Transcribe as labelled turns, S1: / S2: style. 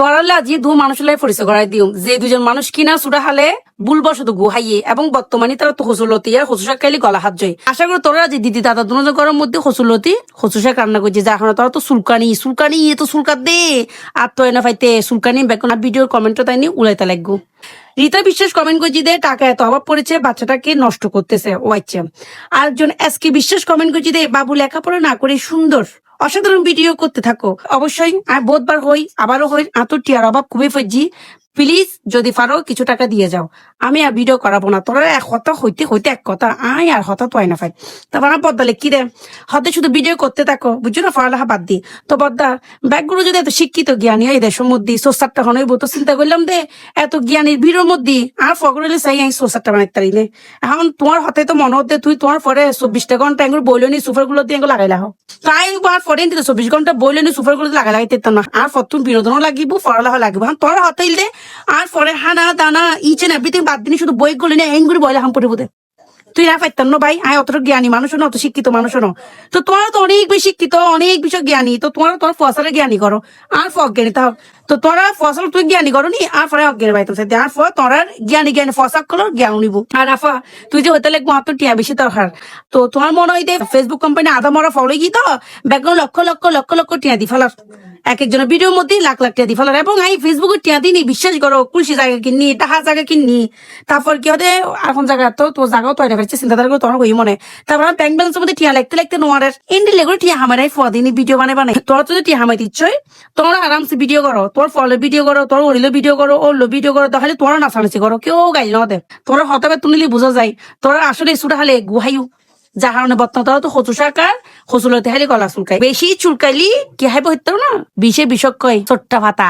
S1: তোরালে আজি দু মানুষের পরিচয় করাই দিও যে দুজন মানুষ কিনা সুরা হালে ভুলবশত গুহাইয়ে এবং বর্তমানে তারা তো হসুলতি আর হসুশাক খাইলে গলা হাত জয়। আশা করি তোরা যে দিদি দাদা দুজন ঘরের মধ্যে হসুলতি হসুশাক রান্না করছে যা এখন তোরা তো সুলকানি সুলকানি এ তো সুলকাত দে আর তো এনে ফাইতে সুলকানি বেকন ভিডিওর কমেন্টও তাই নি উড়াইতে লাগবো। রীতা বিশ্বাস কমেন্ট করছি দে টাকা এত অভাব পড়েছে বাচ্চাটাকে নষ্ট করতেছে ও আচ্ছা। আরেকজন এসকে বিশ্বাস কমেন্ট করছি দে বাবু লেখাপড়া না করে সুন্দর অসাধারণ ভিডিও করতে থাকো। অবশ্যই আর বহুতবার হই আবারও হই আতর টিয়ার অভাব খুবই ফজি প্লিজ যদি পারো কিছু টাকা দিয়ে যাও আমি আর ভিডিও করাবো না তোরা এক কথা হইতে হইতে এক কথা আয় আর হতা তো না ফাই তারপর আমার বদ্দালে কি রে হতে শুধু ভিডিও করতে থাকো বুঝছো না পড়ালেখা বাদ দি তো বদ্দা ব্যাগগুলো যদি এত শিক্ষিত জ্ঞানী এই দেশের মধ্যে সোসারটা হনই তো চিন্তা করলাম দে এত জ্ঞানীর ভিড়ের মধ্যে আর ফগরলে চাই আমি সোসারটা বানাইতে পারিলে এখন তোমার হতে তো মনে হতে তুই তোমার পরে 24টা ঘন্টা এগুলো বইলো নি সুপার গুলো দিয়ে এগুলো লাগাইলা হোক তাই আর পরে 24 ঘন্টা বইলো নি সুপার গুলো লাগাইতে না আর ফতুন বিনোদনও লাগিব পড়ালেখা লাগবে তোর হতে দে আর পরে হানা দানা ইচ এন্ড এভরিথিং বাদ দিনে শুধু বই গুলো নিয়ে এঙ্গুরি বইলে হাম পড়ে বোধে তুই না পাইতাম না ভাই আয় অতটা জ্ঞানী মানুষ না অত শিক্ষিত মানুষ না তো তোমার তো অনেক বেশি শিক্ষিত অনেক বিষয় জ্ঞানী তো তোমার তোমার ফসলের জ্ঞানী করো আর অজ্ঞানী তাও তো তোরা ফসল তুই জ্ঞানী করো নি আর পরে অজ্ঞানী পাইতাম সে আর পর তোরা জ্ঞানী জ্ঞানী ফসল করো জ্ঞান নিব আর আফা তুই যে হতে লাগবো আর তো টিয়া বেশি দরকার তো তোমার মনে হয় ফেসবুক কোম্পানি আধা মরা ফলো গিয়ে তো ব্যাকগ্রাউন্ড লক্ষ লক্ষ লক্ষ লক্ষ টিয়া দি ফেলার এক একজনের ভিডিওর মধ্যে লাখ লাখ টিয়া দি ফেলার এবং এই ফেসবুকে টিয়া দিনি বিশ্বাস করো কুলসি জায়গা কিনি টাহা জায়গা কিনি তারপর কি হতে এখন জায়গা তো তোর জায়গাও তৈরি করছে চিন্তাধারা করে তোমার কই মনে তারপর ব্যাংক ব্যালেন্সের মধ্যে টিয়া লাগতে লাগতে নোয়ারের ইন্ডি লেগুলো টিয়া হামারাই ফদিনি ভিডিও বানাই তোরা তো টিয়া হামাই দিচ্ছই তোমরা আরামসে ভিডিও করো তোর ফলের ভিডিও করো তোর ওরিলো ভিডিও করো ওরলো ভিডিও করো তাহলে তোরা নাচানাচি করো কেউ গাইল না দে তোরা হতাবে তুনিলে বোঝা যায় তোরা আসলে সুরা হালে গুহাইও যার কারণে বর্তমান তোরা তো হচু সরকার হচুলতে হালে গলা চুলকাই বেশি চুলকাইলি কি হাইব হইতো না বিষে বিষক কয় ছোট্টা ভাতা।